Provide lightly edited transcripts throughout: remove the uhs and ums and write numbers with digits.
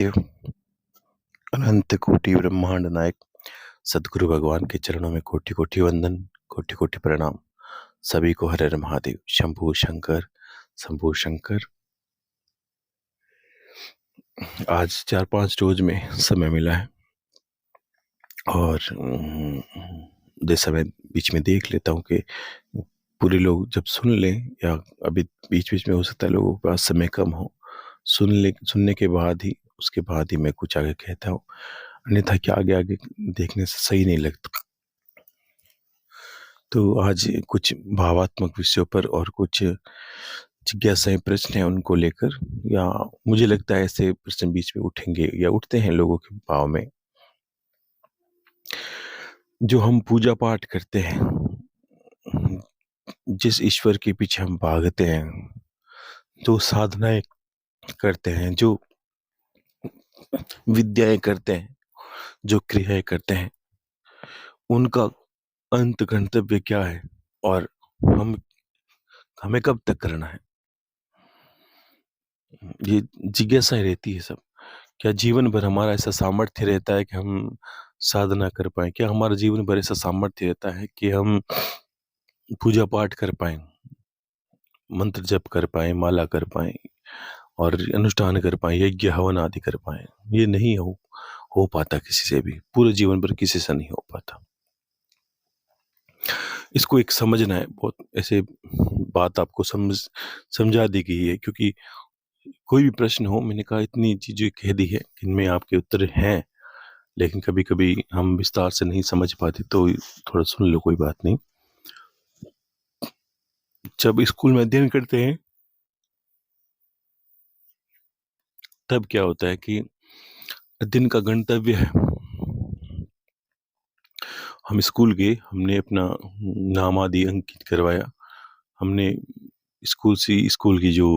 अनंत कोटि ब्रह्मांड नायक सदगुरु भगवान के चरणों में कोटि कोटि वंदन, कोटि कोटि प्रणाम। सभी को हर हर महादेव, शंभू शंकर, शंभू शंकर। आज 4-5 रोज में समय मिला है और जैसा मैं बीच में देख लेता हूँ कि पूरे लोग जब सुन लें, या अभी बीच बीच में हो सकता है लोगों के पास समय कम हो, सुनने के बाद ही उसके बाद ही मैं कुछ आगे कहता हूँ, अन्यथा कि आगे आगे देखने से सही नहीं लगता। तो आज कुछ भावात्मक विषयों पर और कुछ जिज्ञासाएं, प्रश्न हैं, उनको लेकर, या मुझे लगता है ऐसे प्रश्न बीच में उठेंगे या उठते हैं लोगों के भाव में। जो हम पूजा पाठ करते हैं, जिस ईश्वर के पीछे हम भागते हैं, जो साधनाएं करते हैं, जो विद्याएं करते हैं, जो क्रियाएं करते हैं, उनका अंत गंतव्य क्या है और हम हमें कब तक करना है, ये जिज्ञासाएं रहती है सब। क्या जीवन भर हमारा ऐसा सामर्थ्य रहता है कि हम साधना कर पाए? क्या हमारा जीवन भर ऐसा सामर्थ्य रहता है कि हम पूजा पाठ कर पाए, मंत्र जप कर पाए, माला कर पाए और अनुष्ठान कर पाए, यज्ञ हवन आदि कर पाए? ये नहीं हो पाता किसी से भी, पूरे जीवन भर किसी से नहीं हो पाता। इसको एक समझना है, बहुत ऐसे बात आपको समझा दी गई है, क्योंकि कोई भी प्रश्न हो, मैंने कहा इतनी चीजें कह दी है, इनमें आपके उत्तर हैं, लेकिन कभी कभी हम विस्तार से नहीं समझ पाते, तो थोड़ा सुन लो, कोई बात नहीं। जब स्कूल में अध्ययन करते हैं, तब क्या होता है कि अध्ययन का गंतव्य है, हम स्कूल गए, हमने अपना नाम आदि अंकित करवाया, हमने स्कूल की जो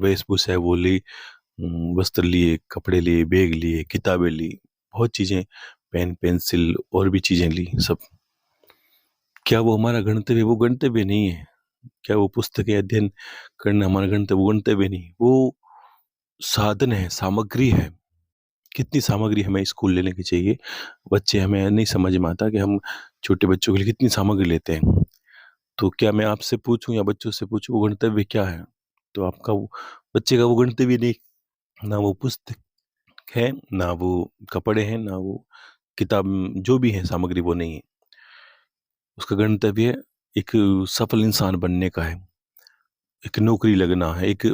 वेशभूषा है वो ली, वस्त्र लिए, कपड़े लिए, बैग लिए, किताबें ली, बहुत चीजें, पेन पेंसिल और भी चीजें ली सब। क्या वो हमारा गंतव्य? वो गंतव्य नहीं है। क्या वो पुस्तकें अध्ययन करना हमारा गंतव्य? वो गंतव्य नहीं, वो साधन है, सामग्री है। कितनी सामग्री हमें स्कूल लेने की चाहिए? बच्चे, हमें नहीं समझ में आता कि हम छोटे बच्चों के लिए कितनी सामग्री लेते हैं। तो क्या मैं आपसे पूछूं या बच्चों से पूछूं वो गंतव्य क्या है? तो आपका बच्चे का वो गंतव्य नहीं, ना वो पुस्तक है, ना वो कपड़े हैं, ना वो किताब, जो भी है सामग्री, वो नहीं है। उसका गंतव्य एक सफल इंसान बनने का है, एक नौकरी लगना है, एक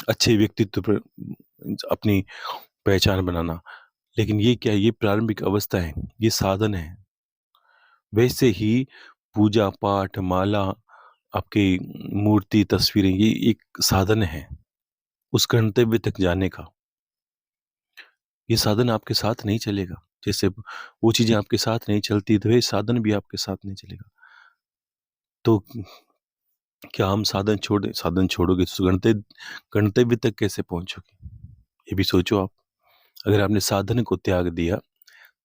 अच्छे व्यक्तित्व पर अपनी पहचान बनाना। लेकिन ये क्या है? ये प्रारंभिक अवस्था है, ये साधन है। वैसे ही पूजा पाठ, माला, आपकी मूर्ति, तस्वीरें, ये एक साधन है उस गंतव्य तक जाने का। ये साधन आपके साथ नहीं चलेगा, जैसे वो चीजें आपके साथ नहीं चलती, तो ये साधन भी आपके साथ नहीं चलेगा। तो क्या हम साधन छोड़ोगे तो गंतव्य तक कैसे पहुंचोगे? ये भी सोचो आप। अगर आपने साधन को त्याग दिया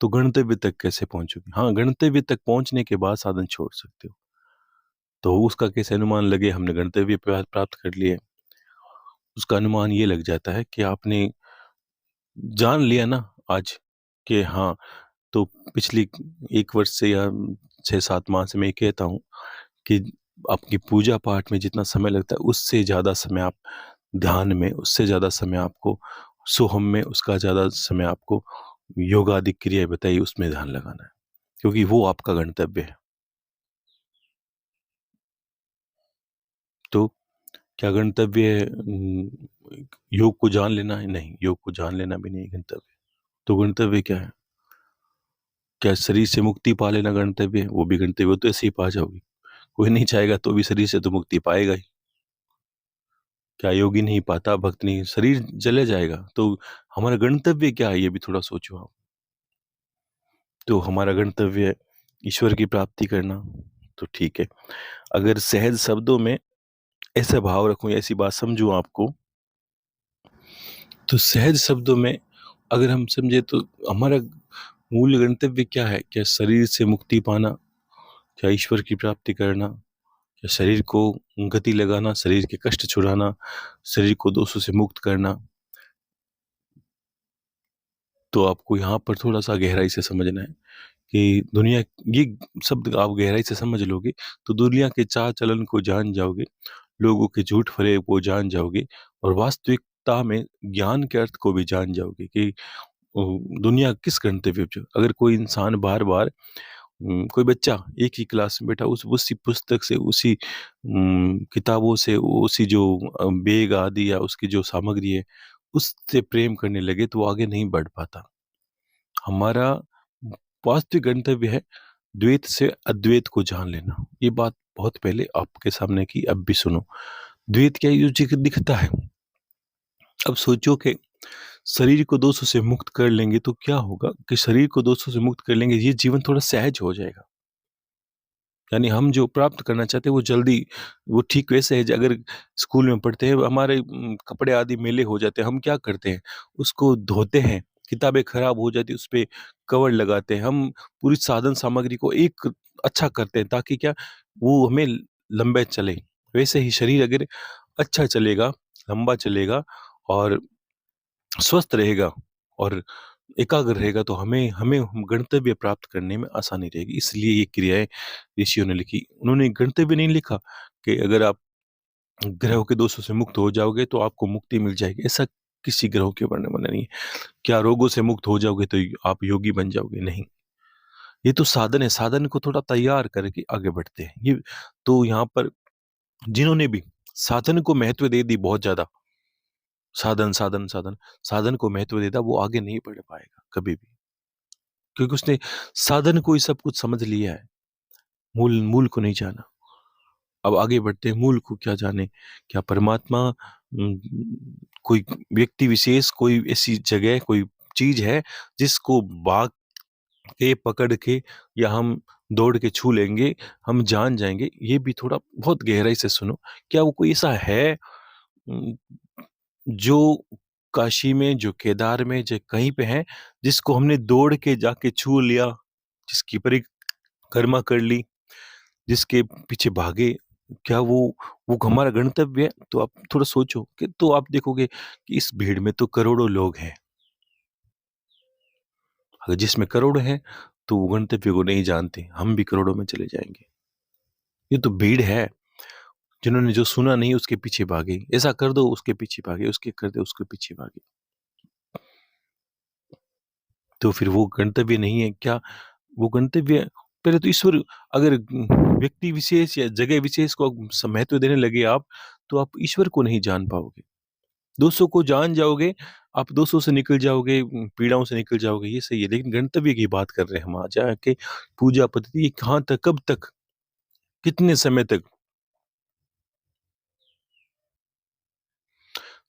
तो गंतव्य तक कैसे पहुंचोगे? हाँ, गंतव्य तक पहुंचने के बाद साधन छोड़ सकते हो। तो उसका कैसे अनुमान लगे हमने गंतव्य प्राप्त कर लिए? उसका अनुमान ये लग जाता है कि आपने जान लिया ना आज कि हाँ, तो पिछली 1 वर्ष से या 6-7 माह से मैं कहता हूँ कि आपकी पूजा पाठ में जितना समय लगता है, उससे ज़्यादा समय आप ध्यान में, उससे ज़्यादा समय आपको सोहम में, उसका ज़्यादा समय आपको योग आदि क्रियाएं बताइए उसमें ध्यान लगाना है, क्योंकि वो आपका गंतव्य है। तो क्या गंतव्य है योग को जान लेना है? नहीं, योग को जान लेना भी नहीं गंतव्य। तो गंतव्य क्या है? क्या शरीर से मुक्ति पा लेना गंतव्य है? वो भी गंतव्य, वो तो ऐसे ही पा जाओगे। कोई नहीं चाहेगा तो भी शरीर से तो मुक्ति पाएगा ही। क्या योगी नहीं पाता, भक्त नहीं, शरीर चले जाएगा, तो हमारा गंतव्य क्या है? ये भी थोड़ा सोचो आप। तो हमारा गंतव्य ईश्वर की प्राप्ति करना, तो ठीक है। अगर सहज शब्दों में ऐसा भाव रखूं, ऐसी बात समझूं आपको, तो सहज शब्दों में अगर हम समझे तो हमारा मूल गंतव्य क्या है? क्या शरीर से मुक्ति पाना? क्या ईश्वर की प्राप्ति करना? क्या शरीर को गति लगाना, शरीर के कष्ट छुड़ाना, शरीर को दोषों से मुक्त करना? तो आपको यहाँ पर थोड़ा-सा गहराई से समझना है कि दुनिया ये शब्द आप गहराई से समझ लोगे, तो दुनिया के चाल-चलन को जान जाओगे, लोगों के झूठ-फरेब को जान जाओगे और वास्तविकता में ज्ञान के अर्थ को भी जान जाओगे कि दुनिया किस गंतव्य पे अगर कोई इंसान बार-बार कोई बच्चा एक ही क्लास में बैठा उसी पुस्तक से, उसी किताबों से, उसी जो बैग आदि या उसकी जो सामग्री है, उससे प्रेम करने लगे तो वो आगे नहीं बढ़ पाता। हमारा वास्तविक गंतव्य है द्वैत से अद्वैत को जान लेना। ये बात बहुत पहले आपके सामने की, अब भी सुनो। द्वैत क्या है? ये जो दिखता है। अब सोचो कि शरीर को दोषों से मुक्त कर लेंगे तो क्या होगा कि शरीर को दोषों से मुक्त कर लेंगे, ये जीवन थोड़ा सहज हो जाएगा। यानी हम जो प्राप्त करना चाहते हैं वो जल्दी, वो ठीक वैसे है अगर स्कूल में पढ़ते हैं हमारे कपड़े आदि मैले हो जाते हैं, हम क्या करते हैं उसको धोते हैं, किताबें खराब हो जाती है उस पे कवर लगाते हैं, हम पूरी साधन सामग्री को एक अच्छा करते हैं ताकि क्या वो हमें लंबे चले। वैसे ही शरीर अगर अच्छा चलेगा, लंबा चलेगा और स्वस्थ रहेगा और एकाग्र रहेगा तो हमें हमें हम गंतव्य प्राप्त करने में आसानी रहेगी। इसलिए ये क्रियाएँ ऋषियों ने लिखी। उन्होंने गंतव्य नहीं लिखा कि अगर आप ग्रहों के दोषों से मुक्त हो जाओगे तो आपको मुक्ति मिल जाएगी। ऐसा किसी ग्रहों के वर्णन में नहीं है। क्या रोगों से मुक्त हो जाओगे तो आप योगी बन जाओगे? नहीं। ये तो साधन है, साधन को थोड़ा तैयार करके आगे बढ़ते हैं। ये तो यहाँ पर जिन्होंने भी साधन को महत्व दे दी बहुत ज़्यादा, साधन, साधन, साधन, साधन को महत्व दे दिया, वो आगे नहीं बढ़ पाएगा कभी भी। क्योंकि उसने साधन को ही सब कुछ समझ लिया है, मूल मूल को नहीं जाना। अब आगे बढ़ते हैं, मूल को क्या जाने? क्या परमात्मा कोई व्यक्ति विशेष, कोई ऐसी जगह, कोई चीज़ है जिसको भाग के, पकड़ के या हम दौड़ के छू लेंगे, हम जान जाएँगे? ये भी थोड़ा बहुत गहराई से सुनो। क्या वो कोई ऐसा है उम, जो काशी में, जो केदार में, जो कहीं पे है, जिसको हमने दौड़ के जाके छू लिया, जिसकी परिक्रमा कर ली, जिसके पीछे भागे, क्या वो हमारा गंतव्य है? तो आप थोड़ा सोचो कि तो आप देखोगे कि इस भीड़ में तो करोड़ों लोग हैं। अगर जिसमें करोड़ हैं, तो वो गंतव्य को नहीं जानते, हम भी करोड़ों में चले जाएँगे। ये तो भीड़ है, जिन्होंने जो सुना नहीं उसके पीछे भागे, ऐसा कर दो उसके पीछे भागे, उसके कर दो उसके पीछे भागे। तो फिर वो गंतव्य नहीं है क्या? वो गंतव्य पहले तो ईश्वर, अगर व्यक्ति विशेष या जगह विशेष को महत्व देने लगे आप, तो आप ईश्वर को नहीं जान पाओगे। दोषों को जान जाओगे, आप दोषों से निकल जाओगे, पीड़ाओं से निकल जाओगे, ये सही है। लेकिन गंतव्य की बात कर रहे हैं हम आज आके, पूजा पद्धति ये कहाँ तक, कब तक, कितने समय तक?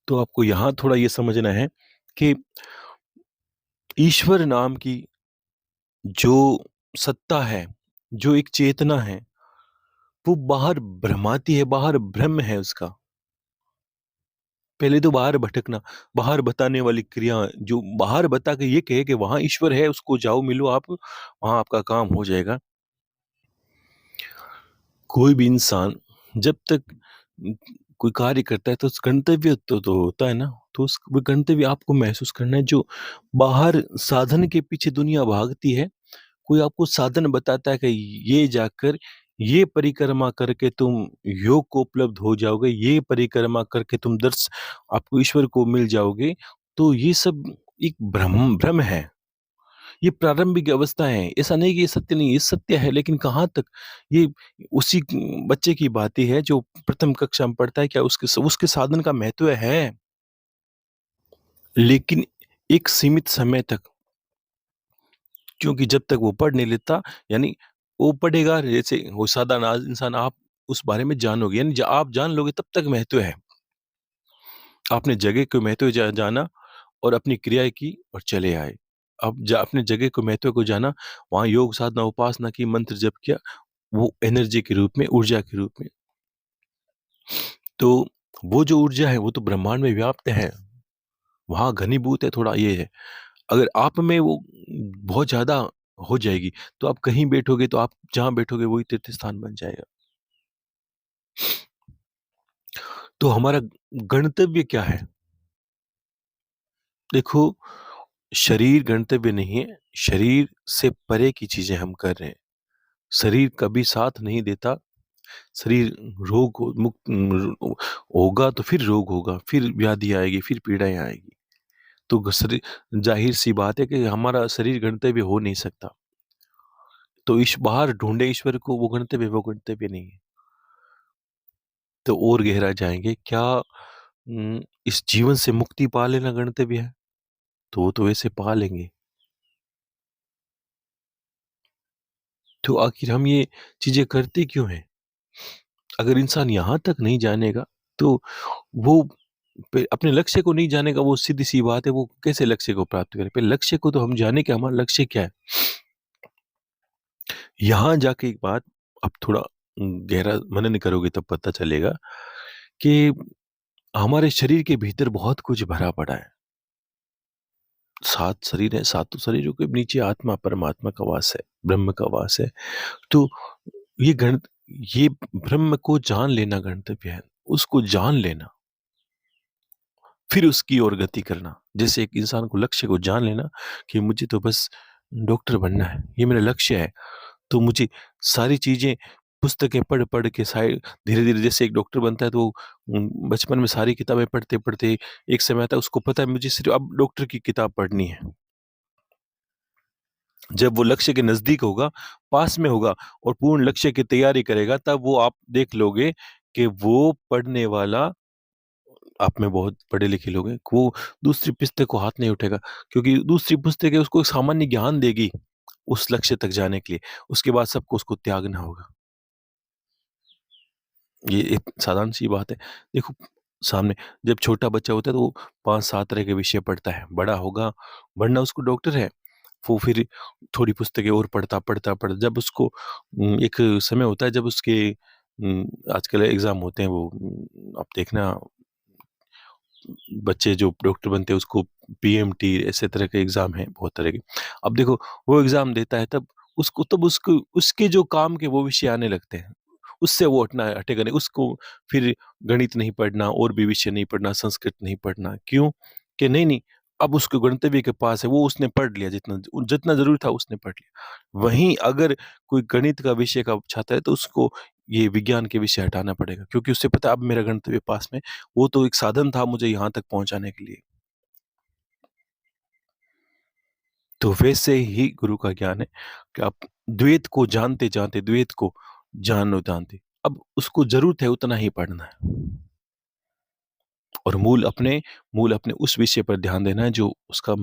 तो आपको यहाँ थोड़ा ये समझना है कि ईश्वर नाम की जो सत्ता है, जो एक चेतना है, वो बाहर भ्रमाती है, बाहर भ्रम है उसका। पहले तो बाहर भटकना, बाहर बताने वाली क्रिया जो बाहर बता के ये कहे कि वहाँ ईश्वर है, उसको जाओ मिलो आप, वहाँ आपका काम हो जाएगा। कोई भी इंसान जब तक उम, कोई कार्य करता है तो उस गंतव्य तो होता है ना, तो उस वो गंतव्य आपको महसूस करना है। जो बाहर साधन के पीछे दुनिया भागती है, कोई आपको साधन बताता है कि ये जाकर ये परिक्रमा करके तुम योग को उपलब्ध हो जाओगे, ये परिक्रमा करके तुम आपको ईश्वर को मिल जाओगे, तो ये सब एक भ्रम भ्रम है। ये प्रारंभिक अवस्था है। ऐसा नहीं कि ये सत्य नहीं है, ये सत्य है, लेकिन कहाँ तक? ये उसी बच्चे की बातें है जो प्रथम कक्षा में पढ़ता है, क्या उसके साधन का महत्व है, लेकिन एक सीमित समय तक। क्योंकि जब तक वो पढ़ नहीं लेता, यानी वो पढ़ेगा, जैसे वो साधारण इंसान, आप उस बारे में जानोगे, यानी आप जान लोगे तब तक महत्व है। आपने जगह को महत्व जाना और अपनी क्रिया की और चले आए। अब अपने जगह को महत्व को जाना, वहाँ योग साधना उपासना की, मंत्र जप किया, वो एनर्जी के रूप में, ऊर्जा के रूप में। तो वो जो ऊर्जा है वो तो ब्रह्मांड में व्याप्त है, वहाँ घनीभूत है, थोड़ा ये है। अगर आप में वो बहुत ज़्यादा हो जाएगी, तो आप कहीं बैठोगे तो आप जहाँ बैठोगे वही तीर्थ स्थान बन जाएगा। तो हमारा गंतव्य क्या है? देखो, शरीर गंतव्य नहीं है, शरीर से परे की चीज़ें हम कर रहे हैं। शरीर कभी साथ नहीं देता, शरीर रोग होगा तो फिर रोग होगा, फिर व्याधि आएगी, फिर पीड़ाएँ आएगी। तो ज़ाहिर-सी बात है कि हमारा शरीर गंतव्य हो नहीं सकता। तो बाहर ढूँढे ईश्वर को, वो गंतव्य नहीं है। तो और गहरा जाएँगे, क्या इस जीवन से मुक्ति पा लेना गंतव्य है? तो वो तो वैसे पा लेंगे। तो आखिर हम ये चीज़ें करते क्यों हैं? अगर इंसान यहाँ तक नहीं जानेगा, तो वो अपने लक्ष्य को नहीं जानेगा, वो सीधी-सी बात है, वो कैसे लक्ष्य को प्राप्त करे? पहले लक्ष्य को तो हम जाने कि हमारा लक्ष्य क्या है? यहाँ जाके एक बात अब थोड़ा गहरा मनन करोगे तब पता चलेगा कि हमारे शरीर के भीतर बहुत कुछ भरा पड़ा है। 7 शरीर हैं, सातों शरीरों के नीचे आत्मा, परमात्मा का वास है, ब्रह्म का वास है। तो ये गण ये ब्रह्म को जान लेना गंतव्य है, उसको जान लेना, फिर उसकी ओर गति करना। जैसे एक इंसान को लक्ष्य को जान लेना कि मुझे तो बस डॉक्टर बनना है, ये मेरा लक्ष्य है। तो मुझे सारी चीज़ें पुस्तकें पढ़-पढ़ के धीरे-धीरे जैसे एक डॉक्टर बनता है तो बचपन में सारी किताबें पढ़ते-पढ़ते एक समय आता है उसको पता है मुझे सिर्फ़ अब डॉक्टर की किताब पढ़नी है। जब वो लक्ष्य के नज़दीक होगा, पास में होगा और पूर्ण लक्ष्य की तैयारी करेगा, तब वो आप देख लोगे कि वो पढ़ने वाला आप में बहुत पढ़े-लिखे लोग हैं, वो दूसरी पुस्तक को हाथ नहीं उठाएगा क्योंकि दूसरी पुस्तकें उसको सामान्य ज्ञान देगी, उस लक्ष्य तक जाने के लिए। उसके बाद सबको उसको त्यागना होगा। ये एक साधारण-सी बात है। देखो सामने जब छोटा बच्चा होता है तो वो 5-7 तरह के विषय पढ़ता है। बड़ा होगा, बनना उसको डॉक्टर है, वो फिर थोड़ी पुस्तकें और पढ़ता जब उसको एक समय होता है जब उसके आजकल एग्ज़ाम होते हैं वो आप देखना बच्चे जो डॉक्टर बनते हैं उसको पीएमटी ऐसे तरह के एग्ज़ाम हैं बहुत तरह के। अब देखो वो एग्ज़ाम देता है तब उसको उसके जो काम के वो विषय आने लगते हैं। उससे वो हटेगा नहीं, उसको फिर गणित नहीं पढ़ना और भी विषय नहीं पढ़ना, संस्कृत नहीं पढ़ना। क्यों? कि नहीं, अब उसको गंतव्य के पास है, वो उसने पढ़ लिया जितना जितना ज़रूरी था उसने पढ़ लिया। वहीं अगर कोई गणित का विषय का छात्र है तो उसको ये विज्ञान के विषय हटाना पड़ेगा क्योंकि उसे पता है अब मेरा गंतव्य पास में, वो तो एक साधन था मुझे यहाँ तक पहुँचाने के लिए। तो वैसे ही गुरु का ज्ञान है कि आप द्वैत को जानते-जानते द्वैत को जानो-जानते, अब उसको ज़रूरत है उतना ही पढ़ना है। और मूल अपने उस विषय पर ध्यान देना है जो उसका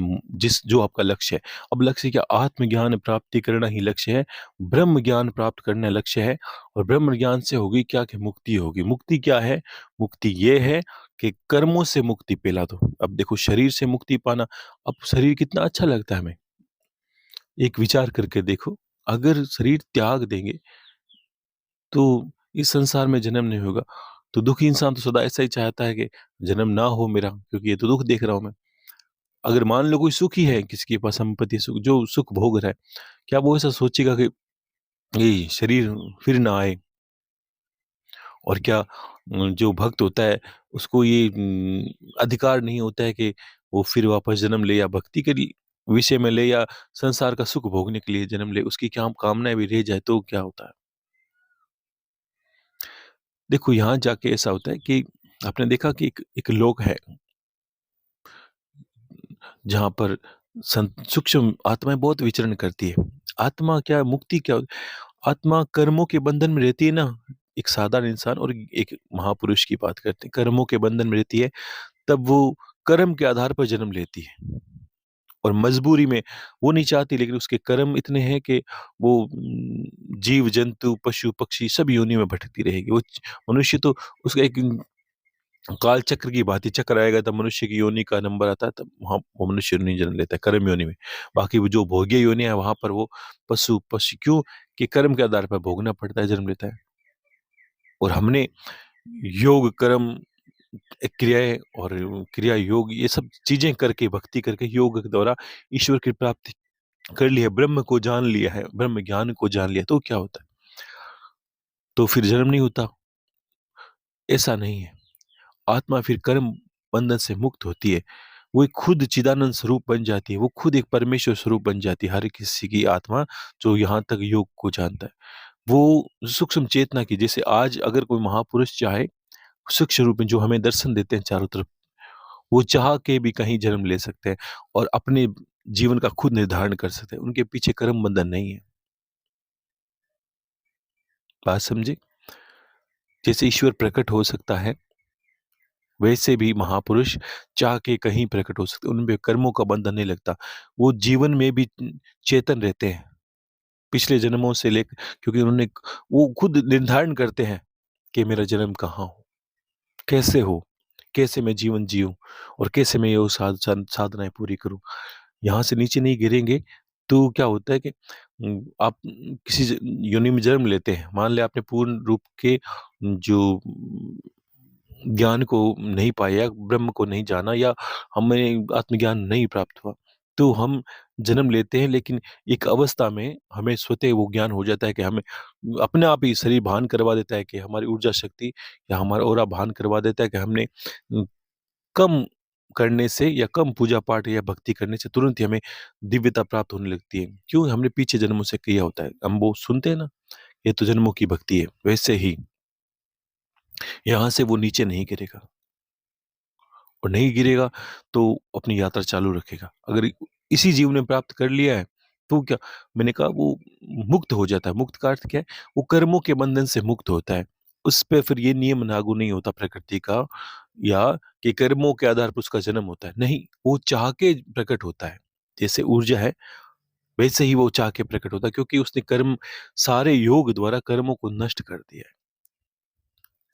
जो आपका लक्ष्य है। अब लक्ष्य क्या आत्मज्ञान प्राप्ति करना ही लक्ष्य है, ब्रह्म ज्ञान प्राप्त करना लक्ष्य है और ब्रह्म ज्ञान से होगी क्या कि मुक्ति होगी। मुक्ति क्या है? मुक्ति ये है कि कर्मों से मुक्ति पहला तो। अब देखो शरीर से मुक्ति पाना, अब शरीर कितना अच्छा लगता है हमें। एक विचार करके देखो, अगर शरीर त्याग देंगे तो इस संसार में जन्म नहीं होगा। तो दुखी इंसान तो सदा ऐसा ही चाहता है कि जन्म ना हो मेरा क्योंकि ये तो दुःख देख रहा हूँ मैं। अगर मान लो कोई सुखी है, किसी के पास संपत्ति सुख जो सुख भोग रहा है, क्या वो ऐसा सोचेगा कि ये शरीर फिर ना आए? और क्या जो भक्त होता है उसको ये अधिकार नहीं होता है कि वो फिर वापस जन्म ले या भक्ति के विषय में ले या संसार का सुख भोगने के लिए जन्म ले, उसकी क्या कामनाएँ भी रह जाए तो क्या होता है? देखो यहाँ जाके ऐसा होता है कि आपने देखा कि एक लोक है जहाँ पर सूक्ष्म आत्माएँ बहुत विचरण करती है। आत्मा क्या मुक्ति क्या आत्मा कर्मों के बंधन में रहती है ना, एक साधारण इंसान और एक महापुरुष की बात करते हैं, कर्मों के बंधन में रहती है, तब वो कर्म के आधार पर जन्म लेती है और मजबूरी में वो नहीं चाहती लेकिन उसके कर्म इतने हैं कि वो जीव-जंतु, पशु-पक्षी सब योनि में भटकती रहेगी। मनुष्य तो उसका एक काल चक्र की भांति चक्र आएगा तब मनुष्य की योनि का नंबर आता है तब वहाँ वो मनुष्य योनि जन्म लेता है कर्म योनि में। बाकी वो जो भोग्य योनि है वहाँ पर वो पशु पक्षी क्यों कि कर्म के आधार पर भोगना पड़ता है जन्म लेता है। और हमने योग कर्म क्रियाएँ और क्रिया योग ये सब चीज़ें करके भक्ति करके योग के द्वारा ईश्वर की प्राप्ति कर ली है, ब्रह्म को जान लिया है, ब्रह्म ज्ञान को जान लिया तो क्या होता है? तो फिर जन्म नहीं होता, ऐसा नहीं है। आत्मा फिर कर्म बंधन से मुक्त होती है। वो एक खुद चिदानंद स्वरूप बन जाती है, वो खुद एक परमेश्वर स्वरूप बन जाती है, हर किसी की आत्मा जो यहाँ तक योग को जानता है। वो सूक्ष्म चेतना की, जैसे आज अगर कोई महापुरुष चाहे, सूक्ष्म रूप में जो हमें दर्शन देते हैं चारों तरफ, वो चाह के भी कहीं जन्म ले सकते हैं और अपने जीवन का खुद निर्धारण कर सकते हैं। उनके पीछे कर्म बंधन नहीं है। बात समझे? जैसे ईश्वर प्रकट हो सकता है, वैसे भी महापुरुष चाह के कहीं प्रकट हो सकते हैं। उनमें कर्मों का बंधन नहीं लगता। वो जीवन में भी चेतन रहते हैं, पिछले जन्मों से लेकर, क्योंकि उन्होंने वो खुद निर्धारण करते हैं कि मेरा जन्म कहाँ हो, कैसे हो, कैसे मैं जीवन जीऊँ और कैसे मैं ये साधनाएँ पूरी करूँ। यहाँ से नीचे नहीं गिरेंगे, तो क्या होता है कि आप किसी योनि में जन्म लेते हैं। मान लें आपने पूर्ण रूप के जो ज्ञान को नहीं पाया, ब्रह्म को नहीं जाना, या हमें आत्मज्ञान नहीं प्राप्त हुआ, तो हम जन्म लेते हैं, लेकिन एक अवस्था में हमें स्वतः वो ज्ञान हो जाता है कि हमें अपने आप ही शरीर भान करवा देता है कि हमारी ऊर्जा शक्ति या हमारा ऑरा भान करवा देता है कि हमने कम करने से या कम पूजा पाठ या भक्ति करने से तुरंत ही हमें दिव्यता प्राप्त होने लगती है। क्यों? हमने पीछे जन्मों से किया होता है। हम वो सुनते हैं ना, ये तो जन्मों की भक्ति है। वैसे ही यहाँ से वो नीचे नहीं गिरेगा, और नहीं गिरेगा तो अपनी यात्रा चालू रखेगा। अगर इसी जीवन में प्राप्त कर लिया है, तो क्या, मैंने कहा वो मुक्त हो जाता है। मुक्त का अर्थ क्या है? वो कर्मों के बंधन से मुक्त होता है। उस पे फिर ये नियम लागू नहीं होता प्रकृति का, या कि कर्मों के आधार पर उसका जन्म होता है। नहीं, वो चाह के प्रकट होता है। जैसे ऊर्जा है, वैसे ही वो चाह के प्रकट होता है, क्योंकि उसने कर्म, सारे योग द्वारा कर्मों को नष्ट कर दिया है।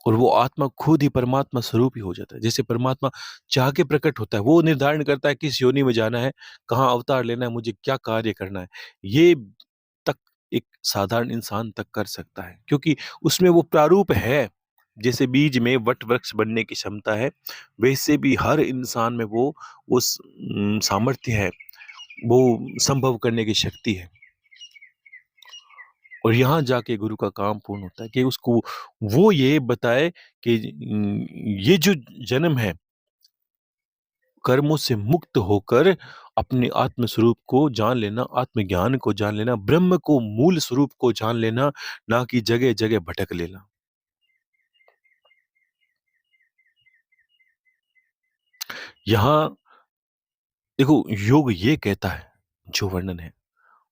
और वो आत्मा खुद ही परमात्मा स्वरूप ही हो जाता है। जैसे परमात्मा चाह के प्रकट होता है, वो निर्धारण करता है किस योनि में जाना है, कहाँ अवतार लेना है, मुझे क्या कार्य करना है। ये तक एक साधारण इंसान तक कर सकता है, क्योंकि उसमें वो प्रारूप है। जैसे बीज में वट वृक्ष बनने की क्षमता है, वैसे भी हर इंसान में वो उस सामर्थ्य है, वो संभव करने की शक्ति है। और यहाँ जाके गुरु का काम पूर्ण होता है कि उसको वो ये बताए कि ये जो जन्म है, कर्मों से मुक्त होकर अपने आत्म स्वरूप को जान लेना, आत्मज्ञान को जान लेना, ब्रह्म को, मूल स्वरूप को जान लेना, ना कि जगह-जगह भटक लेना। यहाँ देखो, योग ये कहता है, जो वर्णन है,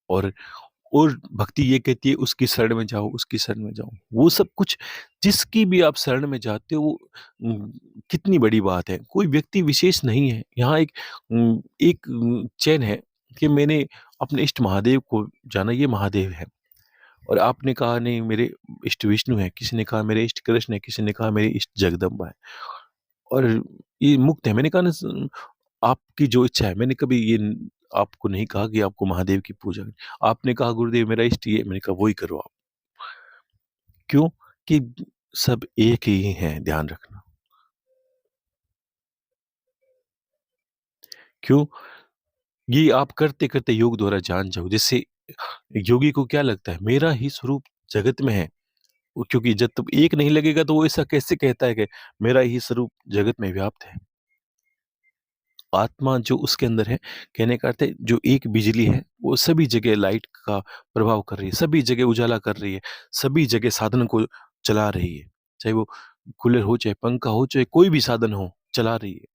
और भक्ति ये कहती है उसकी शरण में जाओ, उसकी शरण में जाओ। वो सब कुछ जिसकी भी आप शरण में जाते हो, वो कितनी बड़ी बात है। कोई व्यक्ति विशेष नहीं है। यहाँ एक चैन है कि मैंने अपने इष्ट महादेव को जाना, ये महादेव है। और आपने कहा नहीं मेरे इष्ट विष्णु हैं, किसी ने कहा मेरे इष्ट कृष्ण है, किसी ने कहा मेरी इष्ट जगदम्बा है। और ये मुक्त है। मैंने कहा ना, आपकी जो इच्छा है। मैंने कभी ये आपको नहीं कहा कि आपको महादेव की पूजा करनी। आपने कहा गुरुदेव मेरा इष्ट ये है, मैंने कहा वही करो आप। क्यों? कि सब एक ही हैं, ध्यान रखना। क्यों? ये आप करते-करते योग द्वारा जान जाओ। जैसे योगी को क्या लगता है, मेरा ही स्वरूप जगत में है। वो, क्योंकि जब तक एक नहीं लगेगा तो वो ऐसा कैसे कहता है कि मेरा ही स्वरूप जगत में व्याप्त है। आत्मा जो उसके अंदर है, कहने का अर्थ है जो एक बिजली है, वो सभी जगह लाइट का प्रभाव कर रही है, सभी जगह उजाला कर रही है, सभी जगह साधन को चला रही है। चाहे वो कूलर हो, चाहे पंखा हो, चाहे कोई भी साधन हो, चला रही है।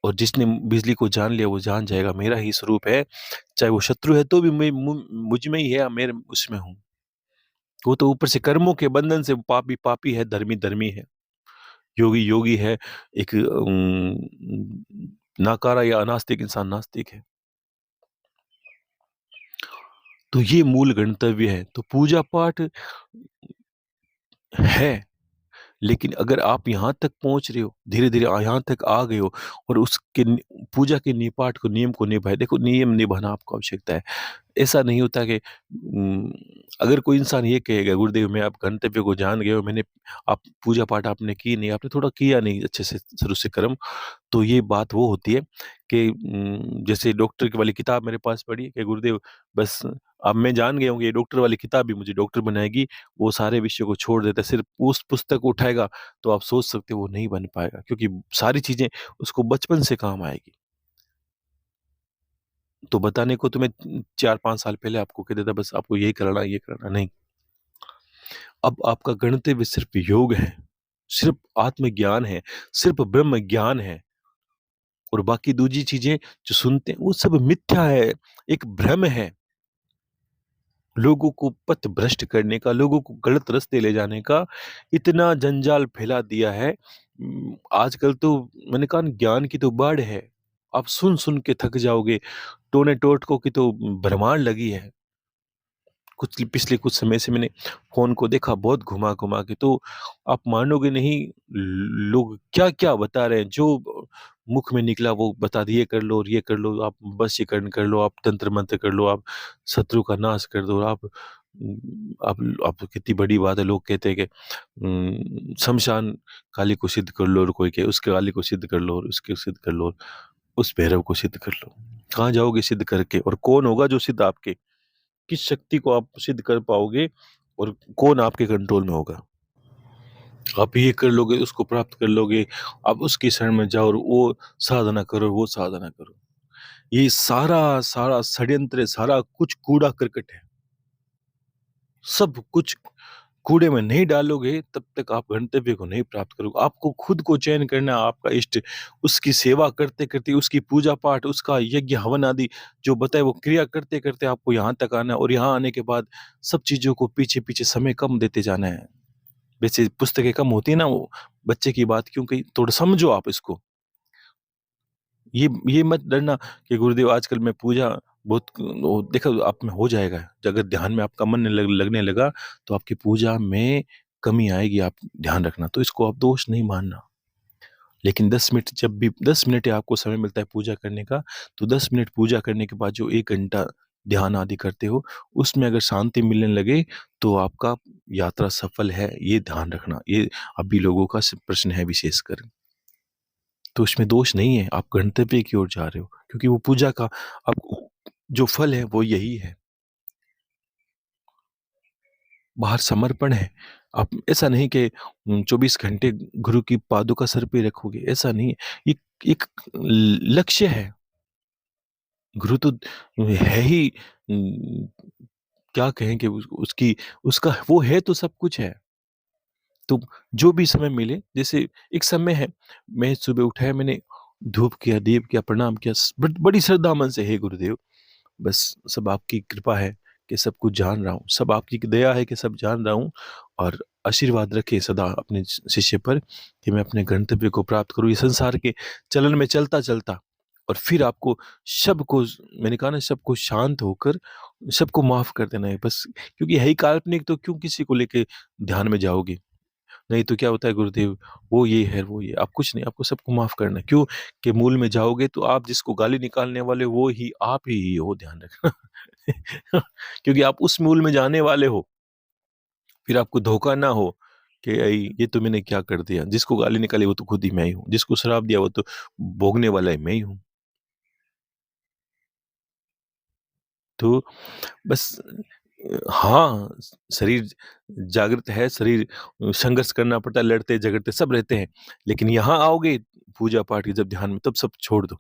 और जिसने बिजली को जान लिया वो जान जाएगा मेरा ही स्वरूप है। चाहे वो शत्रु है तो भी मैं मुझ में ही है, मैं उसमें हूँ। वो तो ऊपर से कर्मों के बंधन से पापी पापी है, धर्मी धर्मी है, योगी योगी है, एक नाकारा या अनास्तिक इंसान नास्तिक है। तो ये मूल गंतव्य है। तो पूजा पाठ है, लेकिन अगर आप यहाँ तक पहुँच रहे हो, धीरे-धीरे यहाँ तक आ गए हो, और उसके पूजा के निपाठ को, नियम को निभाए। देखो, नियम निभाना आपको आवश्यकता है। ऐसा नहीं होता कि अगर कोई इंसान ये कहेगा गुरुदेव मैं आप गंतव्य को जान गए हो, मैंने आप पूजा पाठ आपने की नहीं, आपने थोड़ा किया नहीं अच्छे से शुरू से कर्म, तो ये बात वो होती है कि जैसे डॉक्टर की वाली किताब मेरे पास पड़ी है कि गुरुदेव बस अब मैं जान गया हूँ कि ये डॉक्टर वाली किताब भी मुझे डॉक्टर बनाएगी, वो सारे विषयों को छोड़ देता है, सिर्फ उस पुस्तक को उठाएगा, तो आप सोच सकते हो वो नहीं बन पाएगा क्योंकि सारी चीज़ें उसको बचपन से काम आएगी। तो बताने को तो मैं 4-5 साल पहले आपको कह देता बस आपको यही करना है, ये करना नहीं। अब आपका गणतव्य सिर्फ योग है, सिर्फ आत्मज्ञान है, सिर्फ ब्रह्म ज्ञान है और बाकी दूसरी चीज़ें जो सुनते हैं वो सब मिथ्या है, एक भ्रम है। लोगों को पथ भ्रष्ट करने का, लोगों को गलत रास्ते ले जाने का इतना जंजाल फैला दिया है। आजकल तो मैंने कहा ना ज्ञान की तो बाढ़ है। आप सुन-सुन के थक जाओगे। टोने-टोटकों की तो भरमार लगी है। कुछ पिछले कुछ समय से मैंने फ़ोन को देखा बहुत घुमा-घुमा के तो आप मानोगे नहीं लोग क्या-क्या बता रहे हैं। जो मुख में निकला वो बता दिए ये कर लो और ये कर लो, आप वशीकरण कर लो, आप तंत्र-मंत्र कर लो, आप शत्रु का नाश कर दो, आप कितनी बड़ी बात है लोग कहते हैं कि शमशान काली को सिद्ध कर लो और कोई कहे उसके काली को सिद्ध कर लो और उसके सिद्ध कर लो, उस भैरव को सिद्ध कर लो। कहाँ जाओगे सिद्ध करके और कौन होगा जो सिद्ध आपके? किस शक्ति को आप सिद्ध कर पाओगे और कौन आपके कंट्रोल में होगा? आप ये कर लोगे, उसको प्राप्त कर लोगे, आप उसकी शरण में जाओ और वो साधना करो, वो साधना करो। ये सारा षड्यंत्र है, सारा कुछ कूड़ा-करकट है। सब कुछ कूड़े में नहीं डालोगे, तब तक आप गंतव्य को नहीं प्राप्त करोगे। आपको खुद को चयन करना है, आपका इष्ट, उसकी सेवा करते-करते, उसकी पूजा-पाठ, उसका यज्ञ हवन आदि जो बताए वो क्रिया करते-करते आपको यहाँ तक आना है और यहाँ आने के बाद सब चीज़ों को पीछे-पीछे समय कम देते जाना है। वैसे पुस्तकें कम होती है ना, वो बच्चे की बात क्यों कही, थोड़ा समझो आप इसको। ये मत डरना कि गुरुदेव आजकल मैं पूजा बहुत वो देखो आप में हो जाएगा। अगर ध्यान में आपका मन लगने लगा, तो आपकी पूजा में कमी आएगी, आप ध्यान रखना। तो इसको आप दोष नहीं मानना। लेकिन 10 मिनट जब भी 10 मिनट ही आपको समय मिलता है पूजा करने का, तो 10 मिनट पूजा करने के बाद जो 1 घंटा ध्यान आदि करते हो, उसमें अगर शांति मिलने लगे, तो आपका यात्रा सफल है, ये ध्यान रखना। ये अभी लोगों का प्रश्न है विशेषकर। तो इसमें दोष नहीं है, आप गंतव्य की ओर जा रहे हो, क्योंकि वो पूजा का आप जो फल है वो यही है। बाहर समर्पण है। आप ऐसा नहीं कि 24 घंटे गुरु की पादुका सर पे रखोगे, ऐसा नहीं है। एक एक लक्ष्य है। गुरु तो है ही क्या कहें कि उसकी उसका वो है तो सब कुछ है। तो जो भी समय मिले जैसे एक समय है, मैं सुबह उठा है मैंने धूप किया, दीप किया, प्रणाम किया, बड़ी श्रद्धा मन से हे गुरुदेव बस सब आपकी कृपा है कि सब कुछ जान रहा हूँ, सब आपकी दया है कि सब जान रहा हूँ और आशीर्वाद रखे सदा अपने शिष्य पर कि मैं अपने गंतव्य को प्राप्त करूँ। ये संसार के चलन में चलता-चलता और फिर आपको सबको मैंने कहा ना सबको शांत होकर सबको माफ़ कर देना है बस क्योंकि है ही काल्पनिक तो क्यों किसी को लेके ध्यान में जाओगे? नहीं तो क्या होता है गुरुदेव वो ये है, वो ये आप कुछ नहीं आपको सबको माफ़ करना है। क्यों? कि मूल में जाओगे तो आप जिसको गाली निकालने वाले हो वो ही आप ही हो ध्यान रखना। क्योंकि आप उस मूल में जाने वाले हो, फिर आपको धोखा ना हो कि ये तो मैंने क्या कर दिया। जिसको गाली निकाली वो तो खुद ही मैं ही हूँ, जिसको श्राप दिया वो तो भोगने वाला ही मैं ही हूँ। तो बस हाँ, शरीर जागृत है, शरीर संघर्ष करना पड़ता है, लड़ते-झगड़ते सब रहते हैं। लेकिन यहाँ आओगे पूजा-पाठ के जब ध्यान में तब सब छोड़ दो।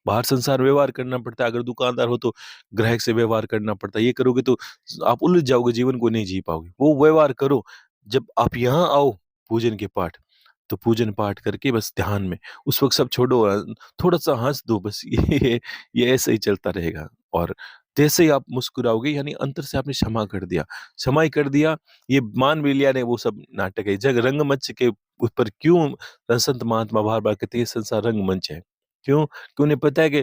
बाहर संसार व्यवहार करना पड़ता है, अगर दुकानदार हो तो ग्राहक से व्यवहार करना पड़ता है। ये करोगे तो आप उलझ जाओगे, जीवन को नहीं जी पाओगे। वो व्यवहार करो, जब आप यहाँ आओ पूजन के पाठ, तो पूजन-पाठ करके बस ध्यान में, उस वक़्त सब छोड़ो थोड़ा-सा हँस दो बस ये ऐसे ही चलता रहेगा और जैसे ही आप मुस्कुराओगे यानी अंतर से आपने क्षमा कर दिया। क्षमा ही कर दिया, ये मान भी लिया नहीं वो सब नाटक है। जग रंगमंच के ऊपर क्यों संत महात्मा बार-बार कहते हैं ये संसार रंगमंच है। क्यों? कि उन्हें पता है कि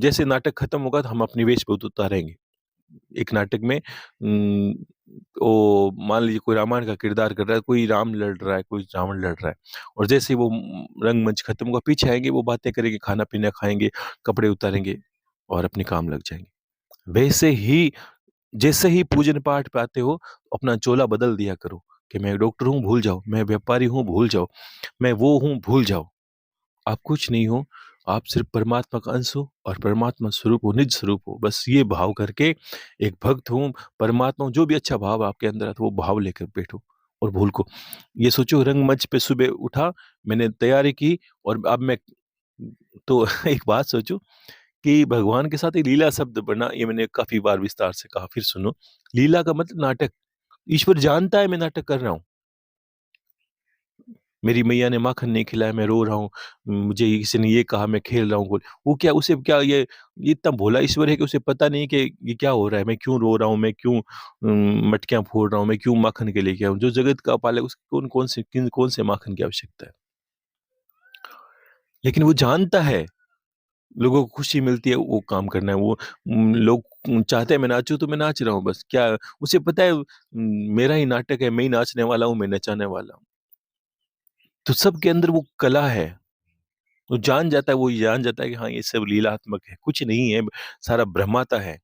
जैसे नाटक खत्म होगा तो हम अपनी वेश पे उतारेंगे। एक नाटक में वो मान लीजिए कोई रामायण का किरदार कर रहा है, कोई राम लड़ रहा है, कोई रावण लड़ रहा है और जैसे ही वो रंगमंच खत्म होगा पीछे आएँगे, वो बातें करेंगे, खाना-पीना खाएँगे, कपड़े उतारेंगे और अपने काम लग जाएँगे। वैसे ही जैसे ही पूजन पाठ पे आते हो, अपना चोला बदल दिया करो कि मैं डॉक्टर हूँ, भूल जाओ, मैं व्यापारी हूँ, भूल जाओ, मैं वो हूँ, भूल जाओ। आप कुछ नहीं हो, आप सिर्फ़ परमात्मा का अंश हो और परमात्मा स्वरूप हो, निज स्वरूप हो। बस ये भाव करके एक भक्त हूँ, परमात्मा हूँ, जो भी अच्छा भाव आपके अंदर है, तो वो भाव लेकर बैठो और भूल को ये सोचो रंगमंच पे सुबह उठा, मैंने तैयारी की और अब मैं तो एक बात सोचो कि भगवान के साथ एक लीला शब्द बना, ये मैंने काफ़ी बार विस्तार से कहा, फिर सुनो। लीला का मतलब नाटक। ईश्वर जानता है मैं नाटक कर रहा हूँ। मेरी मैया ने माखन नहीं खिलाया, मैं रो रहा हूँ। मुझे किसी ने ये कहा, मैं खेल रहा हूँ। वो क्या उसे क्या ये इतना भोला ईश्वर है कि उसे पता नहीं कि ये क्या हो रहा है, मैं क्यों रो रहा हूँ, मैं क्यों मटकियाँ फोड़ रहा हूँ, मैं क्यों माखन के लेके आया हूँ। जो जगत का पालक उसको कौन से माखन की आवश्यकता है। लेकिन वो जानता है, लोगों को खुशी मिलती है वो काम करना है। वो लोग चाहते हैं मैं नाचूँ तो मैं नाच रहा हूँ बस। क्या उसे पता है मेरा ही नाटक है, मैं ही नाचने वाला हूँ, मैं नचाने वाला हूँ। तो सबके अंदर वो कला है। वो जान जाता है कि हाँ, ये सब लीलात्मक है, कुछ नहीं है, सारा भ्रमाता है।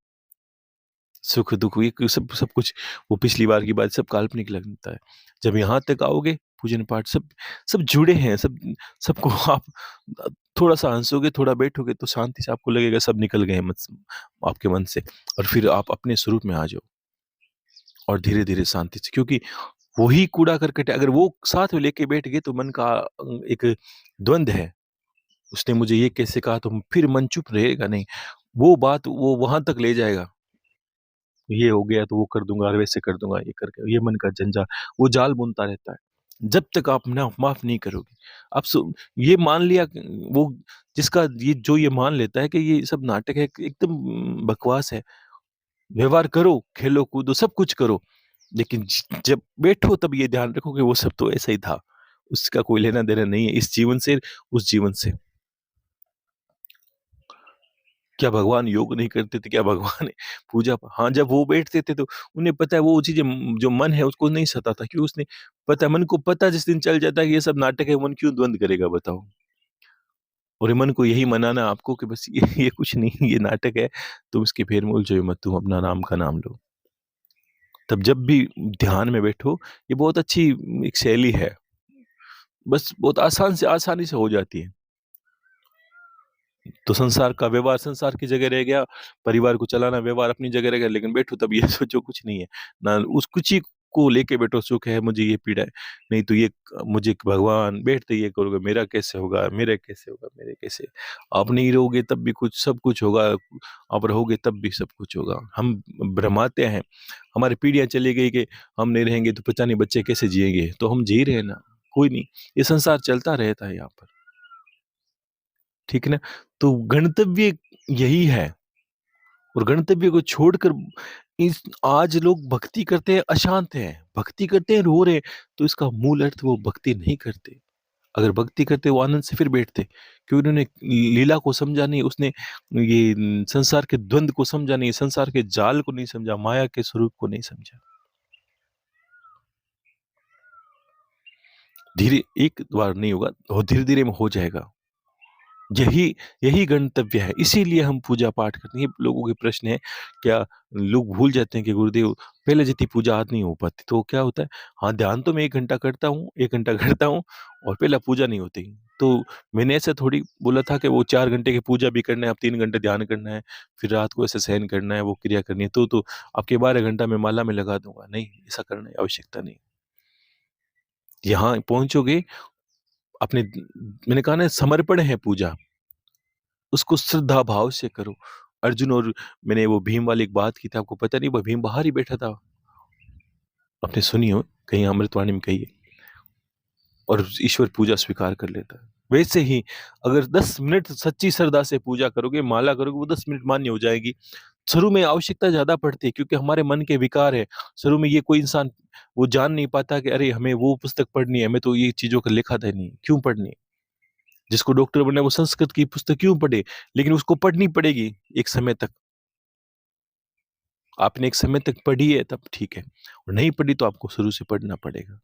सुख-दुःख ये सब सब कुछ वो पिछली बार की बात सब काल्पनिक लगता है। जब यहाँ तक आओगे, पूजन-पाठ सब सब जुड़े हैं, सबको आप अ, थोड़ा-सा हँसोगे, थोड़ा बैठोगे तो शांति से आपको लगेगा सब निकल गए आपके मन से और फिर आप अपने स्वरूप में आ जाओ और धीरे-धीरे शांति से क्योंकि वही कूड़ा-करकट है, अगर वो साथ में लेके बैठ गए तो मन का एक द्वंद है। उसने मुझे ये कैसे कहा तो फिर मन चुप रहेगा नहीं। वो बात वो वहाँ तक ले जाएगा। ये हो गया तो वो कर दूँगा और वैसे कर दूँगा, ये करके ये मन का वो जाल बुनता रहता है। जब तक आप ना माफ़ नहीं करोगे। आप ये मान लिया वो जिसका ये मान लेता है कि ये सब नाटक है, एकदम बकवास है। व्यवहार करो, खेलो, कूदो, सब कुछ करो। लेकिन जब बैठो तब ये ध्यान रखो कि वो सब तो ऐसा ही था। उसका कोई लेना-देना नहीं है इस जीवन से, उस जीवन से। क्या भगवान योग नहीं करते थे? क्या भगवान पूजा हाँ, जब वो बैठते थे तो उन्हें पता है वो चीज़ें जो मन है उसको नहीं सताता क्यों उसने पता है मन को पता जिस दिन चल जाता है कि ये सब नाटक है, मन क्यों द्वंद करेगा बताओ? और ये मन को यही मनाना है आपको कि बस ये कुछ नहीं ये नाटक है, तुम इसके फेर में उलझो मत, तुम अपना राम का नाम लो। तब जब भी ध्यान में बैठो, ये बहुत अच्छी एक शैली है, बस बहुत आसानी से हो जाती है। तो संसार का व्यवहार संसार की जगह रह गया, परिवार को चलाना व्यवहार अपनी जगह रह गया, लेकिन बैठो तब ये सोचो कुछ नहीं है। ना उस कुछ ही को लेके बैठो सुख है, मुझे ये पीड़ा है, नहीं तो ये मुझे भगवान बैठते ये करोगे, मेरा कैसे होगा, मेरा कैसे होगा, मेरे कैसे आप नहीं रहोगे तब भी कुछ सब कुछ होगा, आप रहोगे तब भी सब कुछ होगा। हम भ्रमाते हैं, हमारी पीढ़ियाँ चली गई कि हम नहीं रहेंगे तो पता नहीं बच्चे कैसे जिएँगे, तो हम जी रहे हैं ना, कोई नहीं, ये संसार चलता रहता है यहाँ पर। ठीक है ना? तो गणतव्य यही है और गणतव्य को छोड़कर इस आज लोग भक्ति करते हैं, अशांत हैं, भक्ति करते हैं, रो रहे हैं, तो इसका मूल अर्थ वो भक्ति नहीं करते। अगर भक्ति करते वो आनंद से फिर बैठते, क्योंकि उन्होंने लीला को समझा नहीं, उसने ये संसार के द्वंद को समझा नहीं, संसार के जाल को नहीं समझा, माया के स्वरूप को नहीं समझा। धीरे एक बार नहीं होगा और धीरे-धीरे में हो जाएगा। यही यही गंतव्य है, इसीलिए हम पूजा-पाठ करते हैं। ये लोगों के प्रश्न है, क्या लोग भूल जाते हैं कि गुरुदेव पहले जितनी पूजा आज नहीं हो पाती, तो क्या होता है, हाँ, ध्यान तो मैं 1 घंटा करता हूँ 1 घंटा करता हूँ और पहला पूजा नहीं होती। तो मैंने ऐसा थोड़ी बोला था कि वो 4 घंटे की पूजा भी करना है, अब 3 घंटे ध्यान करना है, फिर रात को ऐसे शयन करना है, वो क्रिया करनी है, तो आपके 12 घंटा मैं माला में लगा दूँगा। नहीं, ऐसा करने की आवश्यकता नहीं। यहाँ पहुँचोगे अपने मैंने कहा ना समर्पण है पूजा। उसको श्रद्धा भाव से करो। अर्जुन और मैंने वो भीम वाली एक बात की थी, आपको पता नहीं वो भीम बाहर ही बैठा था। आपने सुनी हो, कहीं अमृतवाणी में कही है और ईश्वर पूजा स्वीकार कर लेता है। वैसे ही अगर 10 मिनट सच्ची श्रद्धा से पूजा करोगे, माला करोगे, वो 10 मिनट मान्य हो जाएगी। शुरू में आवश्यकता ज़्यादा पड़ती है क्योंकि हमारे मन के विकार है। शुरू में ये कोई इंसान वो जान नहीं पाता कि अरे! हमें वो पुस्तक पढ़नी है, हमें तो ये चीज़ों का लिखा था नहीं, क्यों पढ़नी है? जिसको डॉक्टर बनना है वो संस्कृत की पुस्तक क्यों पढ़े? लेकिन उसको पढ़नी पड़ेगी एक समय तक। आपने एक समय तक पढ़ी है तब ठीक है और नहीं पढ़ी तो आपको शुरू से पढ़ना पड़ेगा।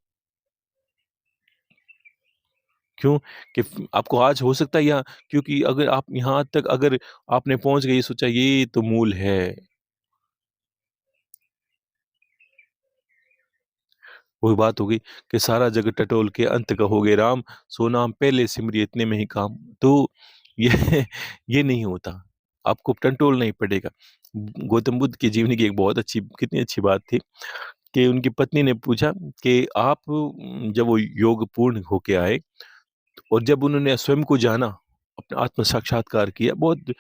क्यों? कि आपको आज हो सकता है या क्योंकि अगर आप यहाँ तक अगर आपने पहुँच गए ये सोचा ये तो मूल है, वही बात हो गई कि सारा जग टटोल के अंत कहोगे राम, सो नाम पहले सिमरिए इतने में ही काम। तो ये ये नहीं होता, आपको टटोलना ही पड़ेगा। गौतम बुद्ध की जीवनी की एक बहुत अच्छी, कितनी अच्छी बात थी कि उनकी पत्नी ने पूछा कि आप जब वो योग पूर्ण होके आए और जब उन्होंने स्वयं को जाना, अपना आत्म साक्षात्कार किया बहुत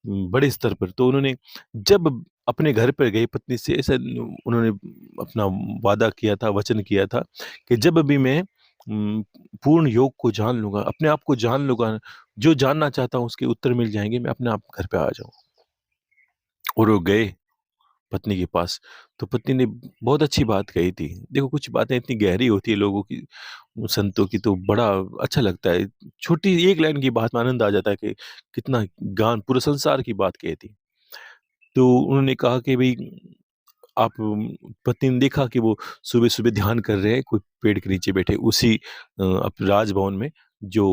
बड़े स्तर पर, तो उन्होंने जब अपने घर पर गए पत्नी से ऐसा उन्होंने अपना वादा किया था, वचन किया था कि जब भी मैं पूर्ण योग को जान लूँगा, अपने आप को जान लूँगा, जो जानना चाहता हूँ उसके उत्तर मिल जाएँगे, मैं अपने आप घर पे आ जाऊँ। और वो गए पत्नी के पास, तो पत्नी ने बहुत अच्छी बात कही थी। देखो कुछ बातें इतनी गहरी होती है लोगों की, संतों की, तो बड़ा अच्छा लगता है। छोटी एक लाइन की बात में आनंद आ जाता है कि कितना ज्ञान पूरे संसार की बात कही थी। तो उन्होंने कहा कि भई आप पत्नी ने देखा कि वो सुबह-सुबह ध्यान कर रहे हैं, कोई पेड़ के नीचे बैठे उसी अब राजभवन में जो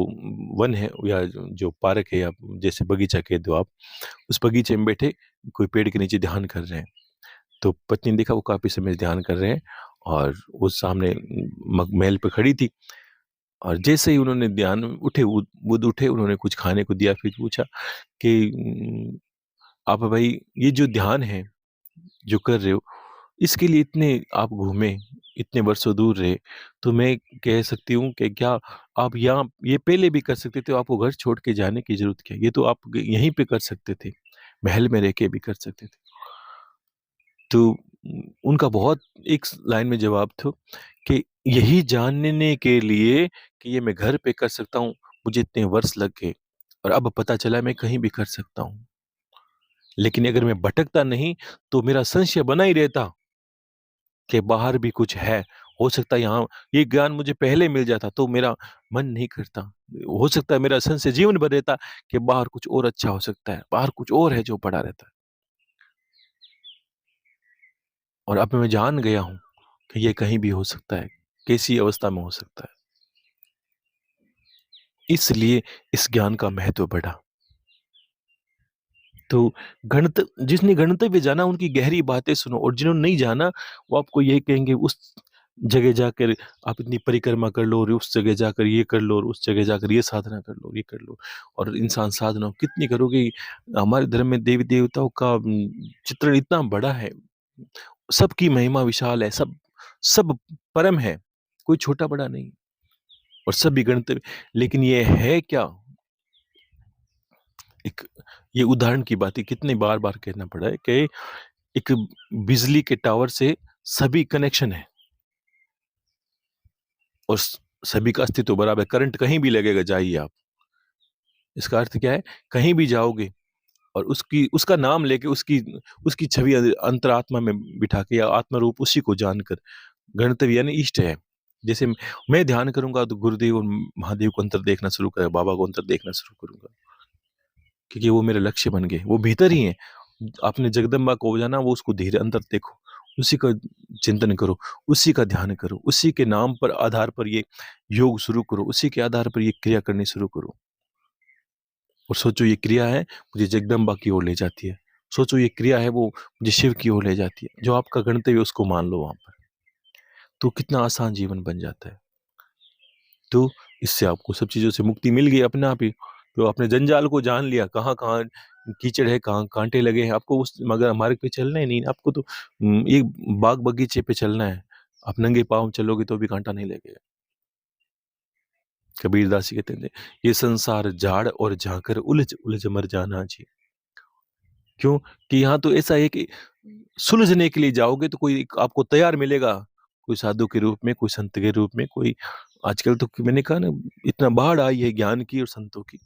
वन है या जो पार्क है या जैसे बगीचा कह दो आप, उस बगीचे में बैठे कोई पेड़ के नीचे ध्यान कर रहे हैं। तो पत्नी ने देखा वो काफ़ी समय ध्यान कर रहे हैं और वो सामने महल पे खड़ी थी और जैसे ही उन्होंने ध्यान उठे, बुध उठे, उन्होंने कुछ खाने को दिया, फिर पूछा कि आप भाई ये जो ध्यान है, जो कर रहे हो, इसके लिए इतने आप घूमे, इतने वर्षों दूर रहे, तो मैं कह सकती हूँ कि क्या आप यहाँ ये पहले भी कर सकते थे, आपको घर छोड़ के जाने की ज़रूरत क्या है? ये तो आप यहीं पे कर सकते थे, महल में रह के भी कर सकते थे। तो उनका बहुत एक लाइन में जवाब था कि यही जानने के लिए कि ये मैं घर पे कर सकता हूँ, मुझे इतने वर्ष लग गए और अब पता चला मैं कहीं भी कर सकता हूँ। लेकिन अगर मैं भटकता नहीं, तो मेरा संशय बना ही रहता कि बाहर भी कुछ है। हो सकता है यहाँ ये ज्ञान मुझे पहले मिल जाता तो मेरा मन नहीं करता। हो सकता है मेरा संशय जीवन भर रहता कि बाहर कुछ और अच्छा हो सकता है, बाहर कुछ और है जो पड़ा रहता है। और अब मैं जान गया हूँ कि ये कहीं भी हो सकता है, कैसी अवस्था में हो सकता है। इसलिए इस ज्ञान का महत्व बढ़ा। तो जिसने गणतव्य जाना उनकी गहरी बातें सुनो और जिन्होंने नहीं जाना वो आपको यही कहेंगे उस जगह जाकर आप इतनी परिक्रमा कर लो और उस जगह जाकर ये कर लो और उस जगह जाकर ये साधना कर लो, ये कर लो। और इंसान साधना कितनी करोगे? हमारे धर्म में देवी देवताओं का चित्रण इतना बड़ा है, सबकी महिमा विशाल है, सब सब परम है, कोई छोटा बड़ा नहीं और सभी गणतव्य। लेकिन ये है क्या? एक ये उदाहरण की बात है, कितनी बार-बार कहना पड़ा है कि एक बिजली के टावर से सभी कनेक्शन है और सभी का अस्तित्व बराबर है, करंट कहीं भी लगेगा, जाइए आप। इसका अर्थ क्या है? कहीं भी जाओगे और उसकी उसका नाम लेके उसकी उसकी छवि अंतरात्मा में बिठा के या आत्म रूप उसी को जानकर, गणतव्य यानी इष्ट है। जैसे मैं ध्यान करूँगा तो गुरुदेव और महादेव को अंतर देखना शुरू करें, बाबा को अंतर देखना शुरू करूँगा, क्योंकि वो मेरे लक्ष्य बन गए, वो भीतर ही हैं। आपने जगदम्बा को जाना, वो उसको धीरे अंदर देखो, उसी का चिंतन करो, उसी का ध्यान करो, उसी के नाम पर आधार पर ये योग शुरू करो, उसी के आधार पर ये क्रिया करनी शुरू करो। और सोचो ये क्रिया है, मुझे जगदम्बा की ओर ले जाती है। सोचो ये क्रिया है, वो मुझे शिव की ओर ले जाती है। जो आपका गणतव्य है उसको मान लो वहाँ पर, तो कितना आसान जीवन बन जाता है। तो इससे आपको सब चीज़ों से मुक्ति मिल गई अपने आप ही। तो आपने जंजाल को जान लिया, कहाँ-कहाँ कीचड़ है, कहाँ कांटे लगे हैं, आपको उस मगर मार्ग पे चलना ही नहीं, आपको तो एक बाग-बगीचे पे चलना है। आप नंगे पाँव चलोगे तो भी काँटा नहीं लगेगा। कबीरदास जी कहते थे, "ये संसार झाड़ और झांकर उलझ उलझ मर जाना जी।" क्यों? कि यहाँ तो ऐसा है कि सुलझने के लिए जाओगे तो कोई एक आपको तैयार मिलेगा, कोई साधु के रूप में, कोई संत के रूप में, कोई आजकल तो मैंने कहा ना इतना बाढ़ आई है ज्ञान की और संतों की।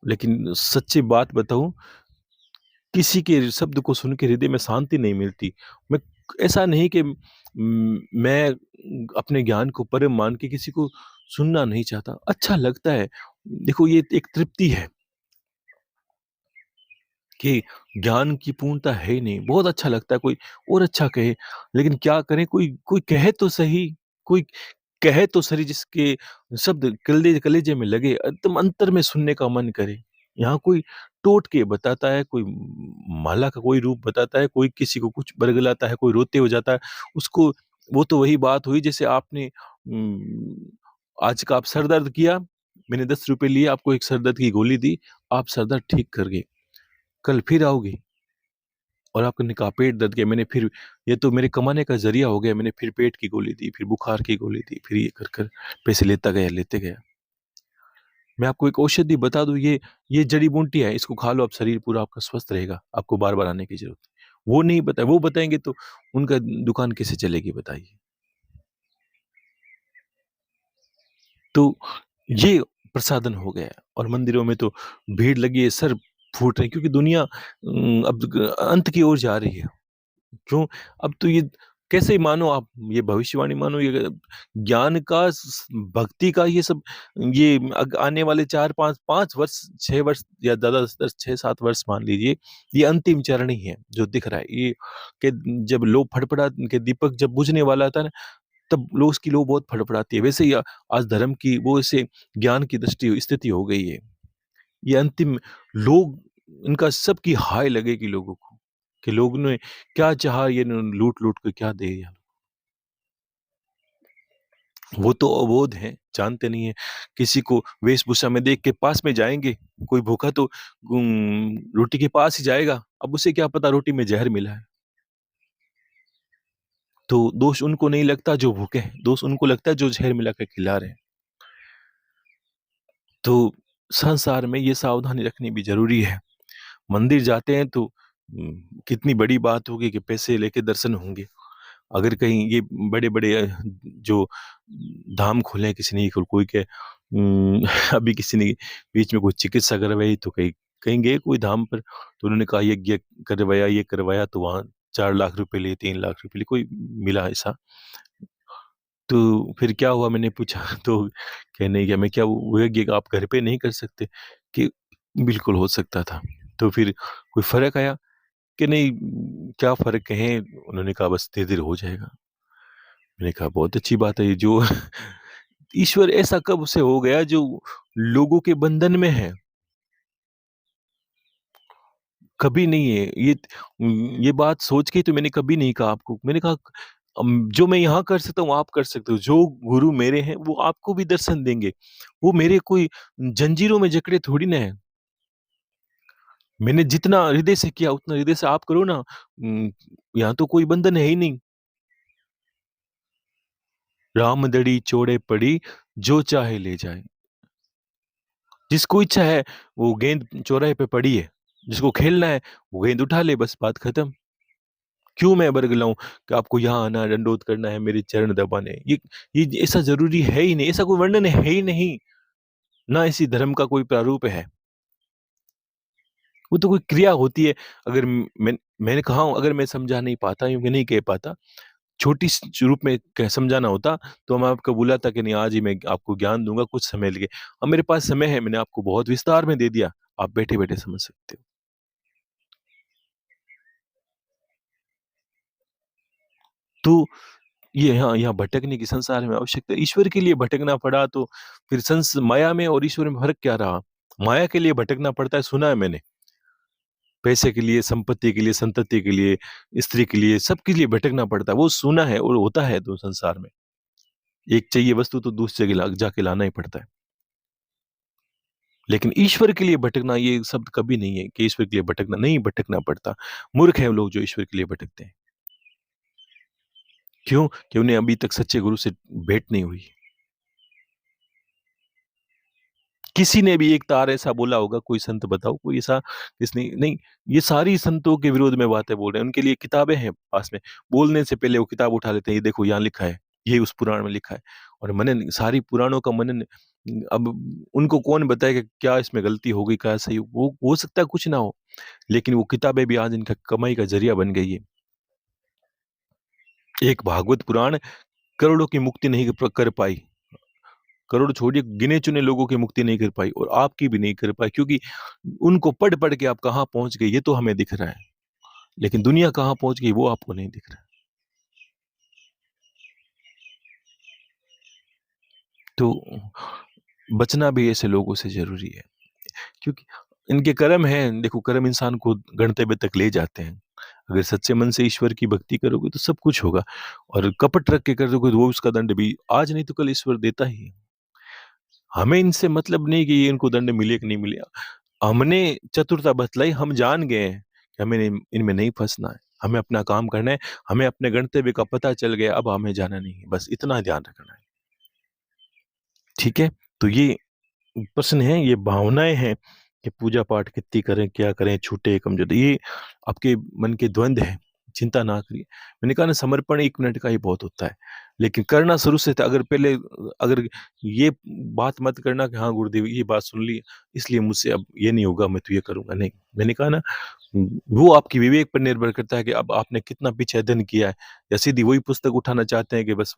लेकिन सच्ची बात बताऊँ, किसी के शब्द को सुन के हृदय में शांति नहीं मिलती। मैं ऐसा नहीं कि मैं अपने ज्ञान को परम मान के किसी को सुनना नहीं चाहता, अच्छा लगता है। देखो ये एक तृप्ति है कि ज्ञान की पूर्णता है ही नहीं। बहुत अच्छा लगता है कोई और अच्छा कहे, लेकिन क्या करें कोई कोई कहे तो सही, कोई कहे तो सही जिसके शब्द कलेजे में लगे, एकदम अंतर में सुनने का मन करे। यहाँ कोई टोट के बताता है, कोई माला का कोई रूप बताता है, कोई किसी को कुछ बरगलाता है, कोई रोते हो जाता है, उसको वो तो वही बात हुई जैसे आपने आज का आप सर दर्द किया, मैंने ₹10 लिए आपको एक सर दर्द की गोली दी, आप सर दर्द ठीक कर गए। कल फिर आओगे और आपने कहा पेट दर्द किया, मैंने फिर ये तो मेरे कमाने का ज़रिया हो गया, मैंने फिर पेट की गोली दी, फिर बुखार की गोली दी, फिर ये कर पैसे लेते गया। मैं आपको एक औषधि बता दूँ, ये जड़ी-बूटी है, इसको खा लो, आप शरीर पूरा आपका स्वस्थ रहेगा, आपको बार-बार आने की ज़रूरत नहीं। वो नहीं बताए, वो बताएँगे तो उनका दुकान कैसे चलेगी बताइए? तो ये प्रसाधन हो गया है और मंदिरों में तो भीड़ लगी है, सर फूट रहे हैं क्योंकि दुनिया अब अंत की ओर जा रही है। क्यों? अब तो ये कैसे मानो आप, ये भविष्यवाणी मानो, ये ज्ञान का भक्ति का ये सब, ये आने वाले 4 5 वर्ष 6 वर्ष या ज़्यादा 10 6 7 वर्ष मान लीजिए, ये अंतिम चरण ही है जो दिख रहा है। ये कि जब लो फड़फड़ा के दीपक जब बुझने वाला था ना, तब लो उसकी लो बहुत फड़फड़ाती है। वैसे ही आज धर्म की वो ऐसे ज्ञान की दृष्टि स्थिति हो गई है। ये अंतिम लोग, इनका सबकी हाय लगेगी लोगों को, कि लोगों ने क्या चाहा, ये लूट-लूट के क्या दे दिया। वो तो अबोध हैं, जानते नहीं हैं। किसी को वेशभूषा में देख के पास में जाएँगे, कोई भूखा तो रोटी के पास ही जाएगा। अब उसे क्या पता रोटी में ज़हर मिला है। तो दोष उनको नहीं लगता जो भूखे हैं, दोष उनको लगता है जो ज़हर मिला के खिला रहे हैं। तो संसार में ये सावधानी रखनी भी ज़रूरी है। मंदिर जाते हैं तो कितनी बड़ी बात होगी कि पैसे लेके दर्शन होंगे। अगर कहीं ये बड़े-बड़े जो धाम खोले हैं किसी ने, कोई के अभी किसी ने बीच में कोई चिकित्सा करवाई तो कहीं कहीं गए कोई धाम पर, तो उन्होंने कहा ये करवाया तो वहाँ 4 लाख रुपए लिए, 3 लाख रुपए लिए, कोई मिला ऐसा। तो फिर क्या हुआ मैंने पूछा तो कहने लगा, मैं क्या वो यज्ञ आप घर पे नहीं कर सकते? कि बिल्कुल हो सकता था। तो फिर कोई फ़र्क आया? कि नहीं, क्या फ़र्क है? उन्होंने कहा बस धीरे-धीरे हो जाएगा। मैंने कहा बहुत अच्छी बात है ये जो ईश्वर ऐसा कब से हो गया जो लोगों के बंधन में है? कभी नहीं है। ये बात सोच के तो मैंने कभी नहीं कहा आपको। मैंने कहा जो मैं यहाँ कर सकता हूँ, आप कर सकते हो। जो गुरु मेरे हैं, वो आपको भी दर्शन देंगे। वो मेरे कोई जंजीरों में जकड़े थोड़ी ना हैं। मैंने जितना हृदय से किया, उतना हृदय से आप करो ना। यहाँ तो कोई बंधन है ही नहीं। रामदड़ी चौड़े पड़ी, जो चाहे ले जाए। जिसको इच्छा है, वो गेंद चौराहे पे पड़ी है। जिसको खेलना है, वो गेंद उठा ले, बस बात खत्म। क्यों मैं बरगलाऊँ कि आपको यहाँ आना, दंडोत करना है, मेरे चरण दबाने हैं। ये ऐसा ज़रूरी है ही नहीं, ऐसा कोई वर्णन है ही नहीं। ना इसी धर्म का कोई प्रारूप है। वो तो कोई क्रिया होती है। अगर मैंने कहा हूँ, अगर मैं समझा नहीं पाता या मैं नहीं कह पाता, छोटी स रूप में क समझाना होता, तो मैं आपको बुलाता कि नहीं आज ही मैं आपको ज्ञान दूँगा कुछ समय लिए। अब मेरे पास समय है, मैंने आपको बहुत विस्तार में दे दिया, आप बैठे-बैठे समझ सकते हो। तो ये यहाँ यहाँ भटकने की संसार में आवश्यकता, ईश्वर के लिए भटकना पड़ा तो फिर संस माया में और ईश्वर में फ़र्क क्या रहा? माया के लिए भटकना पड़ता है, सुना है मैंने। पैसे के लिए, संपत्ति के लिए, संतति के लिए, स्त्री के लिए, सबके लिए भटकना पड़ता है। वो सुना है और होता है तो संसार में। एक चाहिए वस्तु तो दूसरी जगह जाके लाना ही पड़ता है। लेकिन ईश्वर के लिए भटकना ये शब्द कभी नहीं है कि ईश्वर के लिए भटकना, नहीं भटकना पड़ता। मूर्ख हैं वो लोग जो ईश्वर के लिए भटकते हैं। क्यों? कि उन्हें अभी तक सच्चे गुरु से भेंट नहीं हुई। किसी ने भी एक तार ऐसा बोला होगा, कोई संत बताओ, कोई ऐसा किसने नहीं, ये सारी संतों के विरोध में बातें बोल रहे हैं। उनके लिए किताबें हैं पास में, बोलने से पहले वो किताब उठा लेते हैं, ये देखो यहाँ लिखा है, ये उस पुराण में लिखा है। और मनन, सारी पुराणों का मनन, अब उनको कौन बताए कि क्या इसमें गलती हो गई, क्या सही वो हो सकता है कुछ ना हो, लेकिन वो किताबें भी आज इनका कमाई का ज़रिया बन गई है। एक भागवत पुराण करोड़ों की मुक्ति नहीं कर पाई। करोड़ छोड़िए, गिने-चुने लोगों की मुक्ति नहीं कर पाई और आपकी भी नहीं कर पाई, क्योंकि उनको पढ़-पढ़ के आप कहाँ पहुँच गए ये तो हमें दिख रहा है। लेकिन दुनिया कहाँ पहुँच गई वो आपको नहीं दिख रहा है। तो बचना भी ऐसे लोगों से ज़रूरी है, क्योंकि इनके कर्म हैं, देखो कर्म इंसान को गंतव्य तक ले जाते हैं। अगर सच्चे मन से ईश्वर की भक्ति करोगे तो सब कुछ होगा, और कपट रख के कर दोगे तो वो उसका दंड भी आज नहीं तो कल ईश्वर देता ही है। हमें इनसे मतलब नहीं कि ये इनको दंड मिले कि नहीं मिले। हमने चतुरता बतलाई, हम जान गए हैं कि हमें इनमें नहीं फंसना है, हमें अपना काम करना है, हमें अपने गंतव्य का पता चल गया, अब हमें जाना नहीं है, बस इतना ध्यान रखना है। ठीक है? तो ये प्रश्न है, ये भावनाएं हैं कि पूजा पाठ कितनी करें, क्या करें, छूटे कमजोर, ये आपके मन के द्वंद है, चिंता ना करिए। मैंने कहा ना, समर्पण 1 मिनट का ही बहुत होता है, लेकिन करना शुरू से था। अगर पहले, अगर ये बात मत करना कि हाँ गुरुदेव ये बात सुन ली इसलिए मुझसे अब ये नहीं होगा, मैं तो ये करूंगा, नहीं। मैंने कहा ना, वो आपकी विवेक पर निर्भर करता है कि अब आपने कितना पीछे अध्ययन किया है, या सीधी वही पुस्तक उठाना चाहते हैं कि बस